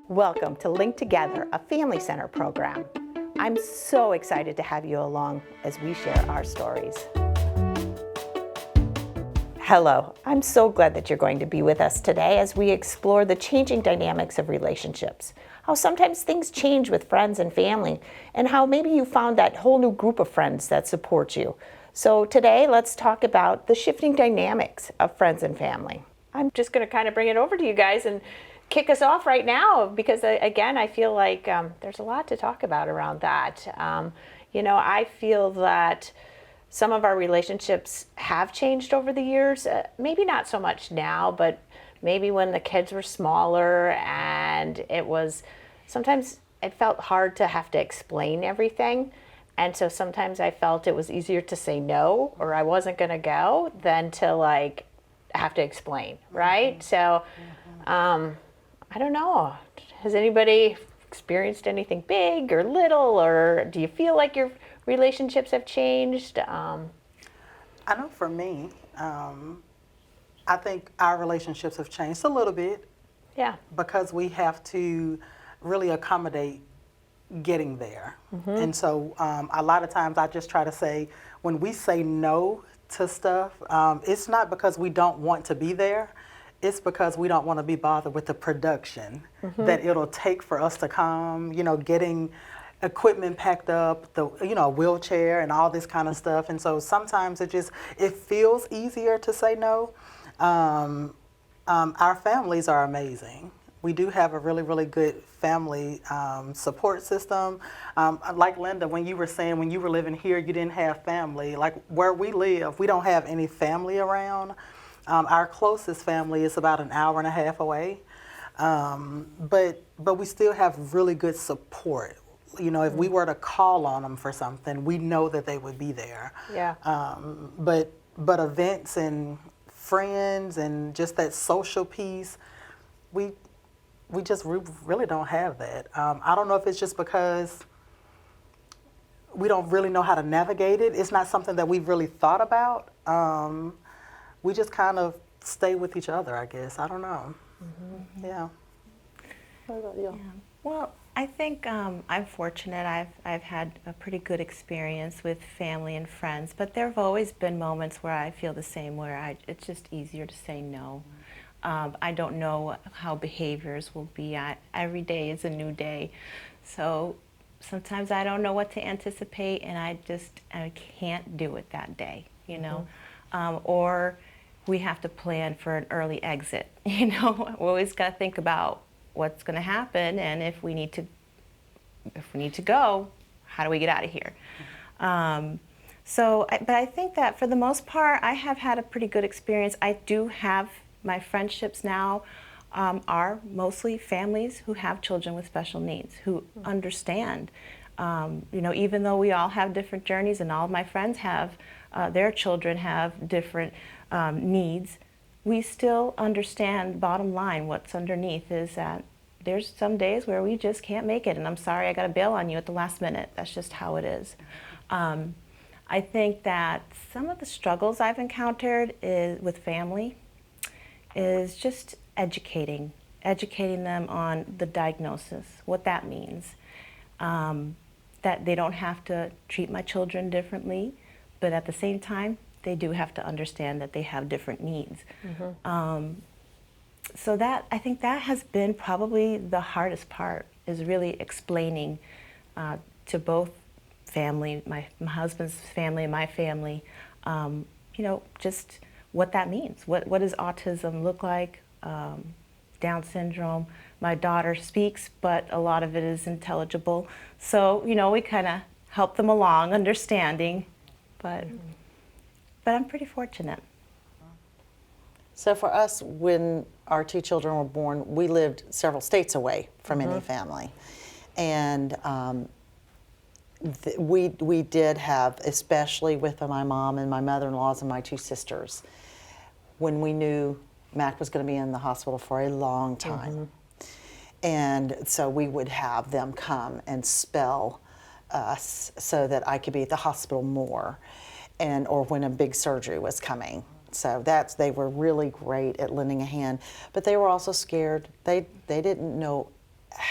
Welcome to Link Together, a family center program. I'm so excited to have you along as we share our stories. Hello, I'm so glad that you're going to be with us today as we explore the changing dynamics of relationships, how sometimes things change with friends and family, and how maybe you found that whole new group of friends that support you. So today, let's talk about the shifting dynamics of friends and family. I'm just going to kind of bring it over to you guys and kick us off right now because, again, I feel like there's a lot to talk about around that. I feel that some of our relationships have changed over the years, maybe not so much now, but maybe when the kids were smaller and sometimes it felt hard to have to explain everything. And so sometimes I felt it was easier to say no or I wasn't going to go than to have to explain, right? So I don't know. Has anybody experienced anything big or little, or do you feel like your relationships have changed? I know for me, I think our relationships have changed a little bit. Yeah. Because we have to really accommodate getting there. Mm-hmm. And so a lot of times I just try to say, when we say no to stuff, it's not because we don't want to be there. It's because we don't want to be bothered with the production that it'll take for us to come, getting equipment packed up, the wheelchair and all this kind of stuff. And so sometimes it feels easier to say no. Our families are amazing. We do have a really, really good family support system. Like Linda, when you were saying when you were living here, you didn't have family. Like where we live, we don't have any family around. Our closest family is about an hour and a half away. But we still have really good support. If we were to call on them for something, we know that they would be there. Yeah. But events and friends and just that social piece, we just really don't have that. I don't know if it's just because we don't really know how to navigate it. It's not something that we've really thought about. We just kind of stay with each other, I guess. I don't know. Mm-hmm. Yeah. What about you? Yeah. Well, I think I'm fortunate. I've had a pretty good experience with family and friends, but there have always been moments where I feel the same, where it's just easier to say no. I don't know how behaviors will be. Every day is a new day. So sometimes I don't know what to anticipate, and I can't do it that day, or we have to plan for an early exit. We always got to think about what's going to happen, and if we need to go, how do we get out of here? But I think that for the most part, I have had a pretty good experience. I do have my friendships now are mostly families who have children with special needs, who understand. Even though we all have different journeys, and all of my friends have their children have different needs, we still understand, bottom line, what's underneath is that there's some days where we just can't make it, and I'm sorry I got to bail on you at the last minute. That's just how it is. I think that some of the struggles I've encountered with family is just educating them on the diagnosis, what that means, that they don't have to treat my children differently, but at the same time, they do have to understand that they have different needs. Mm-hmm. So I think that has been probably the hardest part, is really explaining to both family, my husband's family and my family, just what that means. What does autism look like? Down syndrome. My daughter speaks, but a lot of it is intelligible. So, we kind of help them along, understanding, but I'm pretty fortunate. So for us, when our two children were born, we lived several states away from any family. And we did have, especially with my mom and my mother-in-laws and my two sisters, when we knew Mac was going to be in the hospital for a long time. And so we would have them come and spell us so that I could be at the hospital more, or when a big surgery was coming. So they were really great at lending a hand, but they were also scared. They didn't know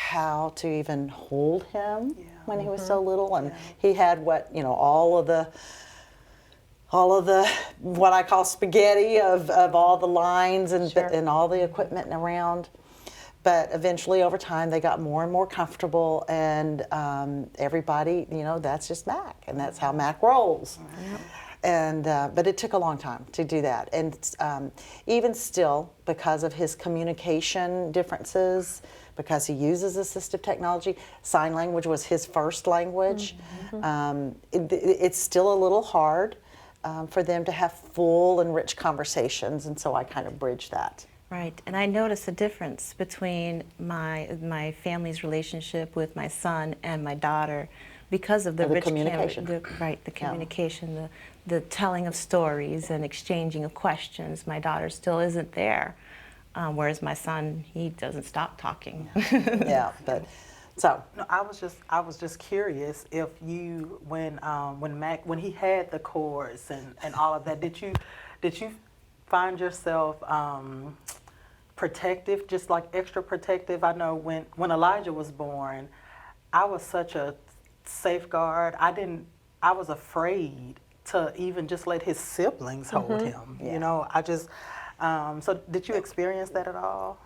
how to even hold him Yeah. when he was so little, and he had all of the what I call spaghetti of all the lines and Sure. and all the equipment around. But eventually, over time, they got more and more comfortable, and everybody, that's just Mac, and that's how Mac rolls. And but it took a long time to do that, and even still, because of his communication differences, because he uses assistive technology, sign language was his first language. It's still a little hard for them to have full and rich conversations, and so I kind of bridge that. Right, and I notice a difference between my family's relationship with my son and my daughter because of the Of the rich communication. the communication, the telling of stories and exchanging of questions. My daughter still isn't there, whereas my son, he doesn't stop talking. Yeah, but so No, I was just curious if you when he had the chords and all of that, did you find yourself protective, just like extra protective? I know when Elijah was born, I was such a safeguard. I was afraid to even just let his siblings hold him. Yeah. I just so did you experience that at all?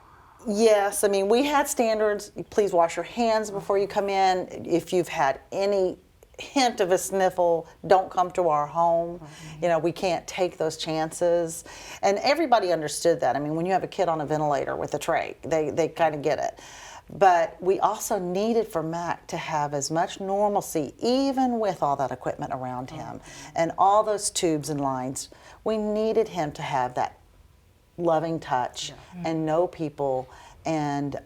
yes, I mean, we had standards. Please wash your hands before you come in. If you've had any hint of a sniffle, don't come to our home. We can't take those chances. And everybody understood that. I mean, when you have a kid on a ventilator with a trach, they kind of get it. But we also needed for Mac to have as much normalcy, even with all that equipment around him and all those tubes and lines. We needed him to have that loving touch and know people, and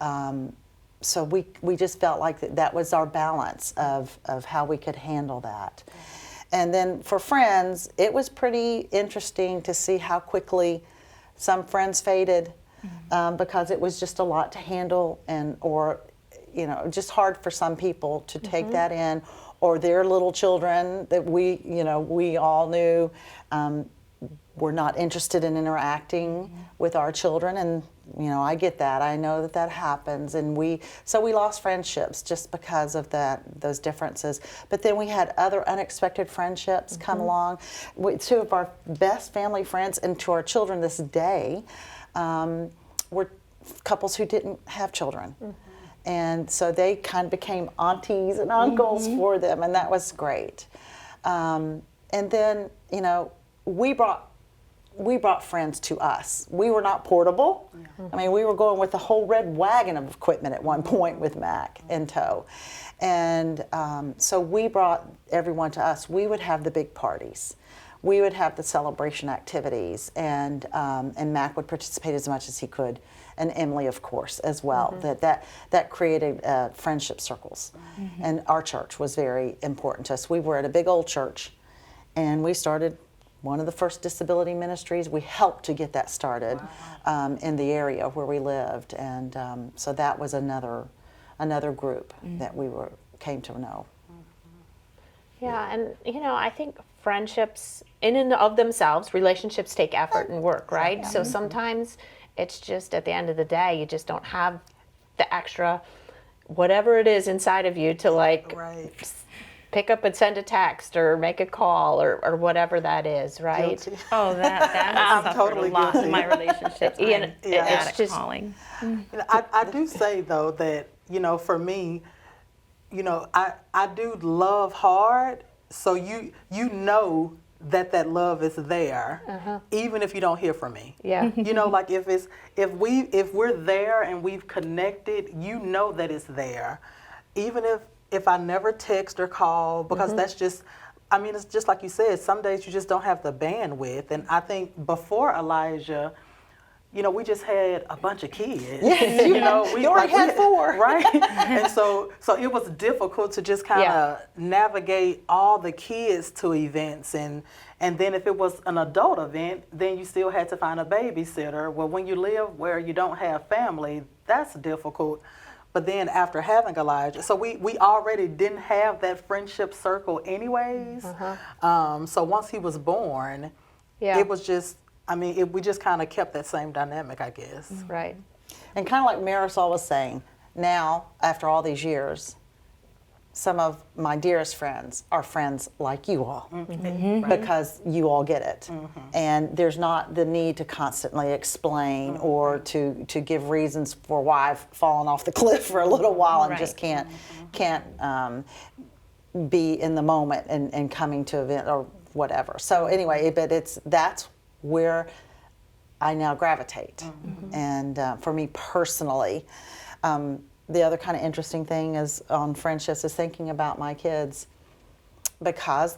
so we just felt like that was our balance of how we could handle that. And then for friends, it was pretty interesting to see how quickly some friends faded because it was just a lot to handle, or just hard for some people to take that in, or their little children that we all knew were not interested in interacting with our children, and I get that. I know that happens, and we lost friendships just because of those differences. But then we had other unexpected friendships come along. Two of our best family friends, and to our children this day, were couples who didn't have children. And so they kind of became aunties and uncles for them, and that was great. And then, we brought friends to us. We were not portable. I mean, we were going with the whole red wagon of equipment at one point with Mac in tow. And so we brought everyone to us. We would have the big parties. We would have the celebration activities, and Mac would participate as much as he could, and Emily, of course, as well. That created friendship circles. And our church was very important to us. We were at a big old church, and we started one of the first disability ministries. We helped to get that started in the area where we lived, and so that was another group that we came to know. Yeah, and I think friendships in and of themselves, relationships take effort and work, right? So sometimes it's just at the end of the day, you just don't have the extra whatever it is inside of you to pick up and send a text or make a call or whatever that is, right? Guilty. Oh, that has I'm suffered totally a lot guilty. in my relationships. Ian, I'm it's bad at just- calling. I do say though that for me, I do love hard, so you know that love is there, even if you don't hear from me. Yeah. Like if we're there and we've connected, that it's there, even if I never text or call, because that's just. I mean, it's just like you said. Some days you just don't have the bandwidth, and I think before Elijah, we just had a bunch of kids. You already had 4. Right? And so it was difficult to just kind of navigate all the kids to events. And then if it was an adult event, then you still had to find a babysitter. Well, when you live where you don't have family, that's difficult. But then after having Elijah, so we already didn't have that friendship circle anyways. So once he was born, it was just, we just kind of kept that same dynamic, I guess. Right. And kind of like Marisol was saying, now, after all these years, some of my dearest friends are friends like you all because you all get it. And there's not the need to constantly explain or to give reasons for why I've fallen off the cliff for a little while and just can't be in the moment and coming to event or whatever. So anyway, but that's where I now gravitate. And for me personally, the other kind of interesting thing is on friendships is thinking about my kids because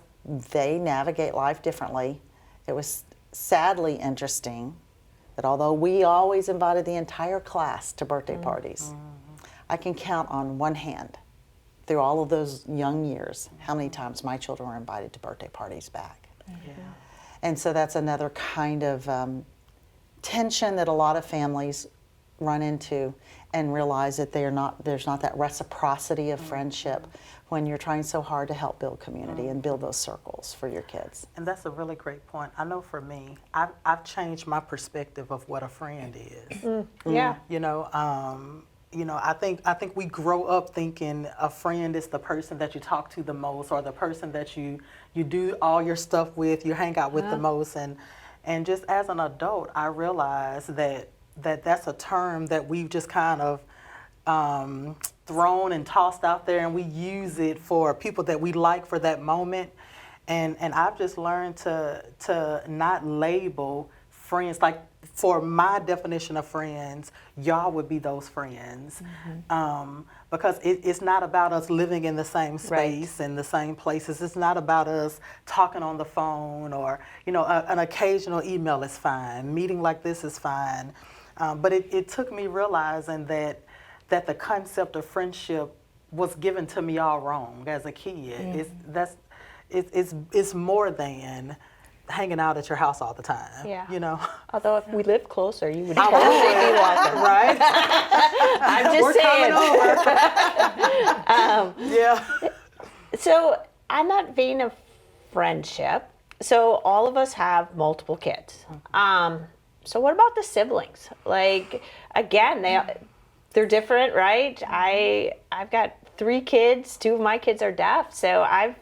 they navigate life differently. It was sadly interesting that although we always invited the entire class to birthday parties, I can count on one hand through all of those young years how many times my children were invited to birthday parties back. And so that's another kind of tension that a lot of families run into and realize that there's not that reciprocity of friendship when you're trying so hard to help build community and build those circles for your kids. And that's a really great point. I know for me, I've changed my perspective of what a friend is. Yeah. I think we grow up thinking a friend is the person that you talk to the most, or the person that you do all your stuff with, you hang out with the most. And just as an adult, I realized that's a term that we've just kind of thrown and tossed out there, and we use it for people that we like for that moment. And I've just learned to not label friends. Like, for my definition of friends, y'all would be those friends. Because it's not about us living in the same space and the same places. It's not about us talking on the phone, or an occasional email is fine. Meeting like this is fine. But it took me realizing that the concept of friendship was given to me all wrong as a kid. It's more than hanging out at your house all the time. Yeah. Although if we lived closer, you would totally be welcome. Right? I'm just We're saying. Coming over. So on that vein of friendship, so all of us have multiple kids. So what about the siblings? Like, again, they're different, right? I've got 3 kids. 2 of my kids are deaf, so I've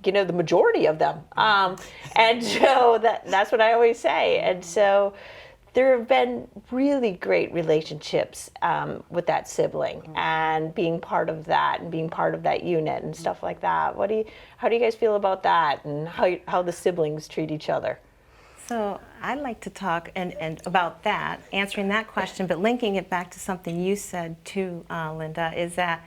the majority of them. And so that's what I always say. And so there have been really great relationships with that sibling and being part of that and being part of that unit and stuff like that. How do you guys feel about that, and how the siblings treat each other? So I'd like to talk and about that, answering that question, but linking it back to something you said too, Linda, is that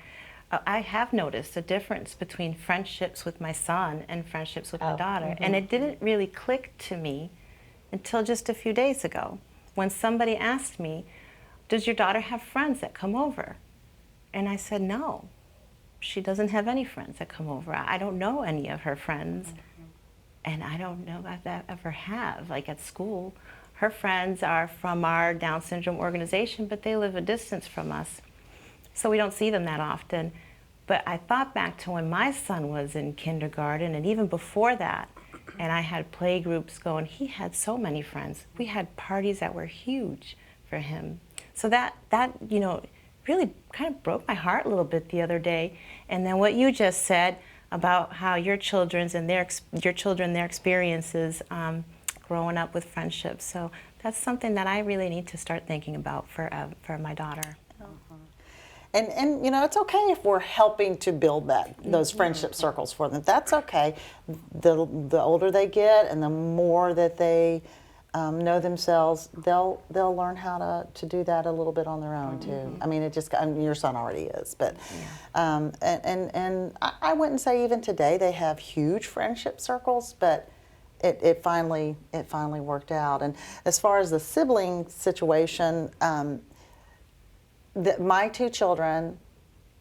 I have noticed a difference between friendships with my son and friendships with my daughter. And it didn't really click to me until just a few days ago when somebody asked me, does your daughter have friends that come over? And I said, no, she doesn't have any friends that come over. I don't know any of her friends. And I don't know if I ever have. Like at school, her friends are from our Down syndrome organization, but they live a distance from us. So we don't see them that often. But I thought back to when my son was in kindergarten and even before that, and I had play groups going, he had so many friends. We had parties that were huge for him. So that really kind of broke my heart a little bit the other day. And then what you just said about how your children, their experiences growing up with friendships. So that's something that I really need to start thinking about for my daughter. And it's okay if we're helping to build those friendship circles for them. That's okay. The older they get and the more that they know themselves, they'll learn how to do that a little bit on their own too. I mean, your son already is, but and I wouldn't say even today they have huge friendship circles, but it finally worked out. And as far as the sibling situation, my 2 children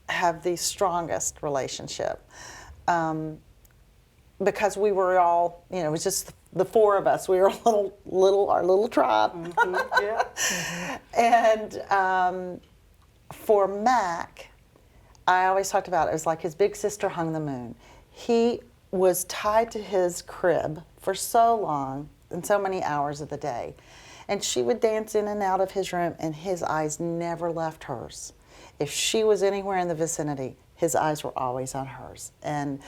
have the strongest relationship because we were all, it was just the 4 of us. We were our little tribe. And for Mac, I always talked about it was like his big sister hung the moon. He was tied to his crib for so long and so many hours of the day. And she would dance in and out of his room, and his eyes never left hers. If she was anywhere in the vicinity, his eyes were always on hers. And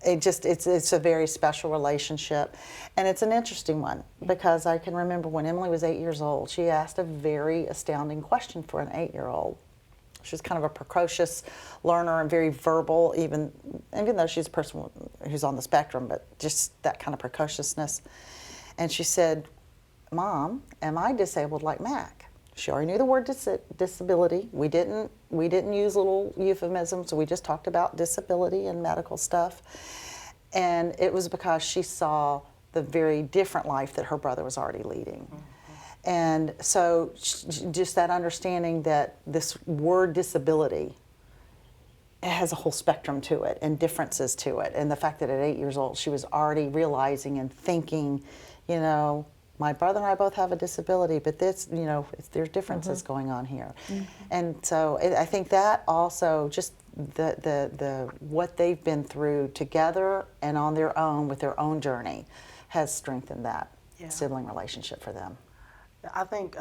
it's a very special relationship. And it's an interesting one because I can remember when Emily was 8 years old, she asked a very astounding question for an 8-year-old. She's kind of a precocious learner and very verbal, even though she's a person who's on the spectrum, but just that kind of precociousness. And she said, "Mom, am I disabled like Mac?" She already knew the word disability. We didn't use little euphemisms, so we just talked about disability and medical stuff. And it was because she saw the very different life that her brother was already leading. And so just that understanding that this word disability has a whole spectrum to it and differences to it. And the fact that at 8 years old, she was already realizing and thinking, you know, my brother and I both have a disability, but this, you know, there's differences going on here. And so I think that also just the what they've been through together and on their own with their own journey has strengthened that sibling relationship for them. I think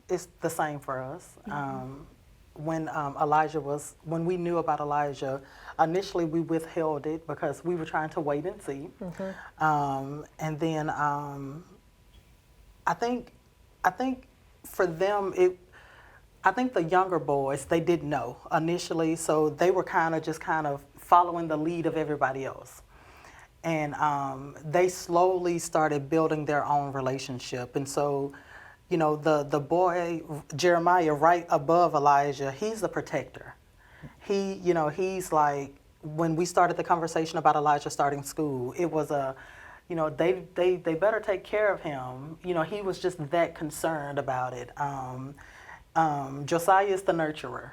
it's the same for us. When when we knew about Elijah, initially we withheld it because we were trying to wait and see. And then I think for them, I think the younger boys, they didn't know initially, so they were kind of following the lead of everybody else. And they slowly started building their own relationship. And so, you know, the boy, Jeremiah, right above Elijah, he's the protector. He's like, when we started the conversation about Elijah starting school, it was they better take care of him. You know, he was just that concerned about it. Josiah is the nurturer.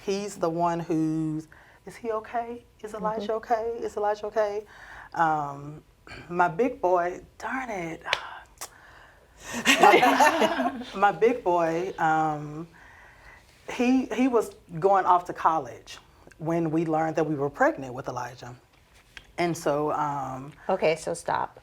He's the one is he okay? Is Elijah okay? Is Elijah okay? My big boy, darn it. My big boy, he was going off to college when we learned that we were pregnant with Elijah. And so... Okay, so stop.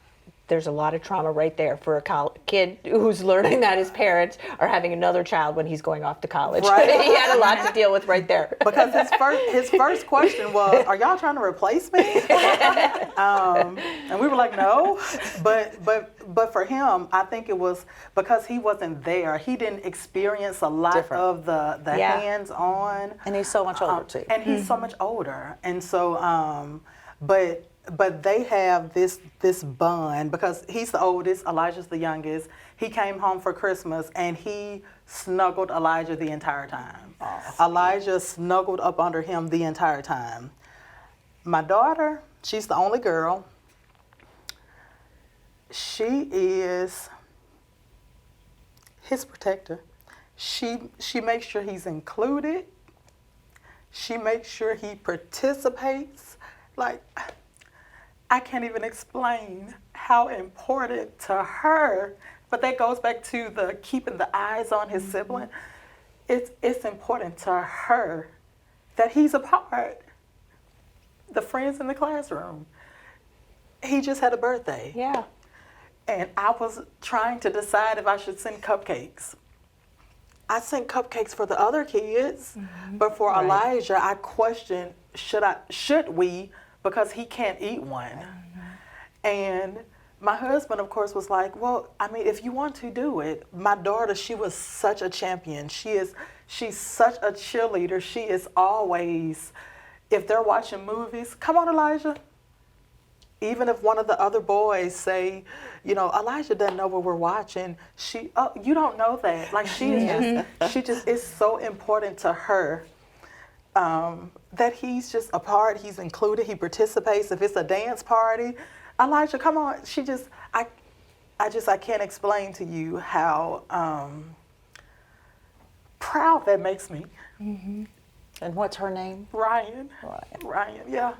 There's a lot of trauma right there for a kid who's learning that his parents are having another child when he's going off to college. Right. He had a lot to deal with right there. Because his first question was, "Are y'all trying to replace me?" And we were like, "No." But for him, I think it was because he wasn't there. He didn't experience a lot of the hands-on. And he's so much older too. And he's so much older. And so, but they have this bond because he's the oldest, Elijah's the youngest. He came home for Christmas and he snuggled Elijah the entire time. Elijah snuggled up under him the entire time. My daughter, she's the only girl. She is his protector. She makes sure he's included. She makes sure he participates. Like, I can't even explain how important to her, but that goes back to the keeping the eyes on his sibling. It's important to her that he's a part. The friends in the classroom. He just had a birthday. Yeah. And I was trying to decide if I should send cupcakes. I sent cupcakes for the other kids, but for Elijah, I questioned, should we, because he can't eat one. And my husband, of course, was like, well, I mean, if you want to do it. My daughter, she was such a champion. She's such a cheerleader. She is always, if they're watching movies, come on, Elijah. Even if one of the other boys say, you know, Elijah doesn't know what we're watching, you don't know that. Like, she just is so important to her that he's just a part, he's included, he participates. If it's a dance party, Elijah, come on. I can't explain to you how proud that makes me. And what's her name? Ryan, yeah.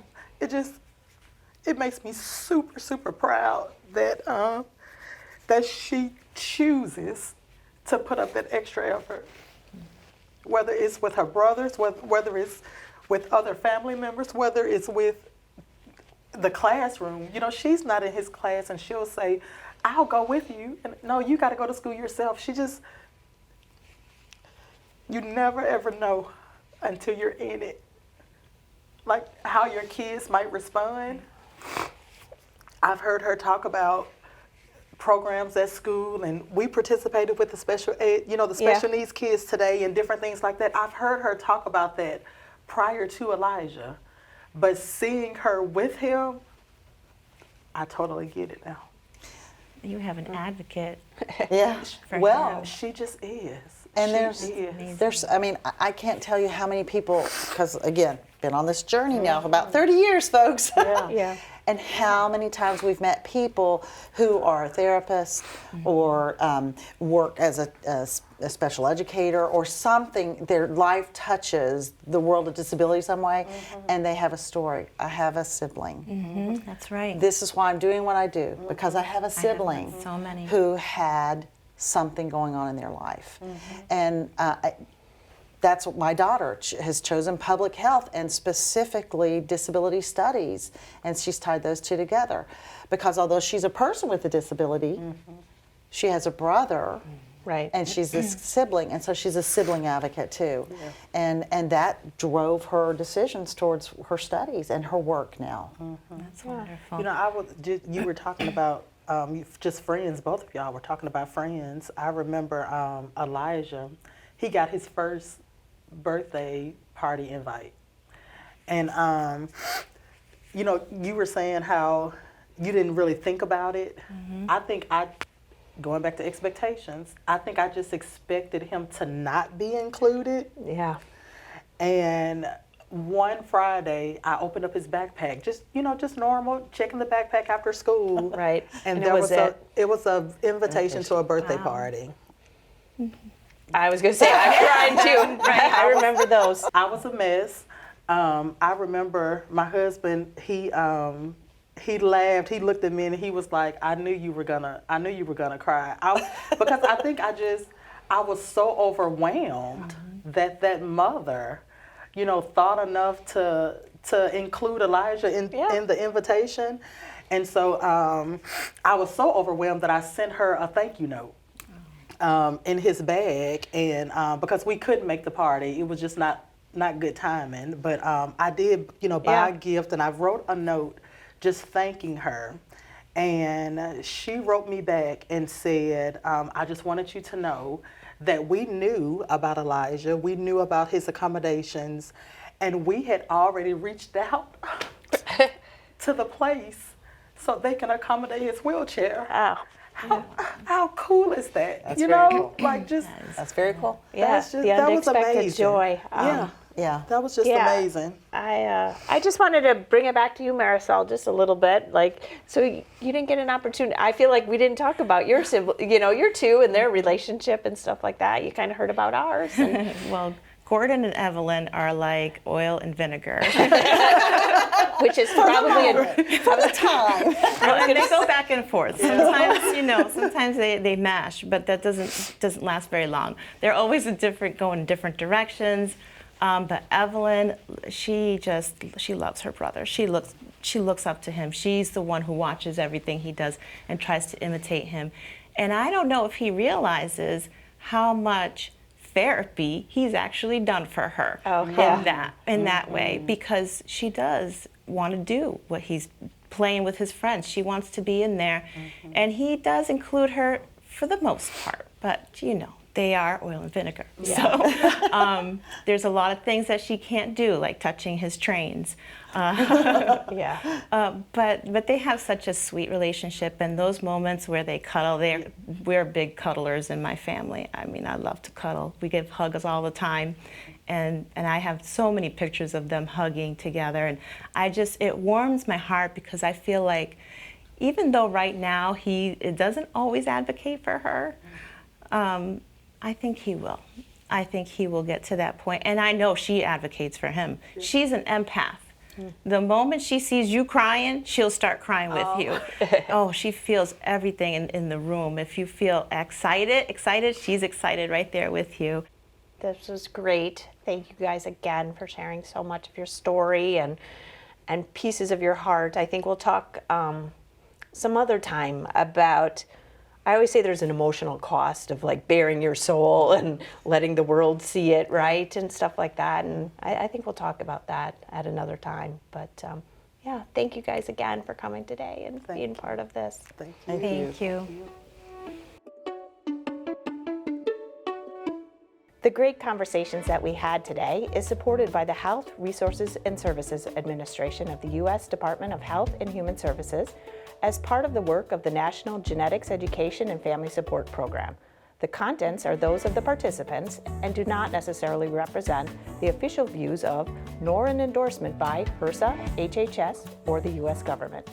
It makes me super, super proud that that she chooses to put up that extra effort, whether it's with her brothers, whether it's with other family members, whether it's with the classroom. You know, she's not in his class and she'll say, I'll go with you. And no, you got to go to school yourself. You never ever know until you're in it. Like how your kids might respond. I've heard her talk about programs at school, and we participated with the special ed, the special needs kids today and different things like that. I've heard her talk about that prior to Elijah, but seeing her with him, I totally get it now. You have an advocate. Yeah. For Well, him. She just is. and She is. there's, I mean, I can't tell you how many people, because again, been on this journey now for about 30 years, folks. Yeah. And how many times we've met people who are therapists or work as a special educator or something, their life touches the world of disability some way, and they have a story. I have a sibling. That's right. This is why I'm doing what I do, because I have a sibling so many. who had something going on in their life. And that's what my daughter has chosen, public health and specifically disability studies. And she's tied those two together. Because although she's a person with a disability, she has a brother, Right. and she's a sibling, and so she's a sibling advocate too. And that drove her decisions towards her studies and her work now. That's wonderful. You were talking about just friends, both of y'all were talking about friends. I remember Elijah, he got his first birthday party invite. And, you were saying how you didn't really think about it. I think going back to expectations, I think I just expected him to not be included. Yeah. And one Friday, I opened up his backpack, just normal, checking the backpack after school. Right. And, And there it was it was an invitation to a birthday party. I was going to say, I cried too. I remember those. I was a mess. I remember my husband, he laughed, he looked at me and he was like, I knew you were gonna cry. Because I think I was so overwhelmed that mother, thought enough to include Elijah in the invitation. And so I was so overwhelmed that I sent her a thank you note. In his bag, and because we couldn't make the party, it was just not good timing. But I did, buy a gift, and I wrote a note just thanking her. And she wrote me back and said, I just wanted you to know that we knew about Elijah, we knew about his accommodations, and we had already reached out to the place so they can accommodate his wheelchair. Oh. How cool is that? That's very cool. Like just That's very cool. Yeah, that's just, the that was unexpected amazing. joy. Yeah. That was just amazing. I just wanted to bring it back to you, Marisol, just a little bit. So you didn't get an opportunity. I feel like we didn't talk about your sibling, your two and their relationship and stuff like that. You kind of heard about ours. And Well, Gordon and Evelyn are like oil and vinegar. which is probably For the time. And they go back and forth. Sometimes, sometimes they mash, but that doesn't last very long. They're always going in different directions. But Evelyn, she loves her brother. She looks up to him. She's the one who watches everything he does and tries to imitate him. And I don't know if he realizes how much therapy he's actually done for her in that way, because she does want to do what he's playing with his friends. She wants to be in there, and he does include her for the most part, but they are oil and vinegar. So there's a lot of things that she can't do, like touching his trains. But they have such a sweet relationship, and those moments where they cuddle, we're big cuddlers in my family. I mean, I love to cuddle. We give hugs all the time, and I have so many pictures of them hugging together, and it warms my heart, because I feel like even though right now he doesn't always advocate for her, I think he will. I think he will get to that point, and I know she advocates for him. She's an empath. The moment she sees you crying, she'll start crying with you. She feels everything in the room. If you feel excited, she's excited right there with you. This was great. Thank you guys again for sharing so much of your story and pieces of your heart. I think we'll talk some other time about I always say there's an emotional cost of like bearing your soul and letting the world see it, right, and stuff like that. And I think we'll talk about that at another time. But yeah, thank you guys again for coming today and being part of this. Thank you. Thank you. The great conversations that we had today is supported by the Health Resources and Services Administration of the U.S. Department of Health and Human Services as part of the work of the National Genetics Education and Family Support Program. The contents are those of the participants and do not necessarily represent the official views of nor an endorsement by HRSA, HHS, or the U.S. government.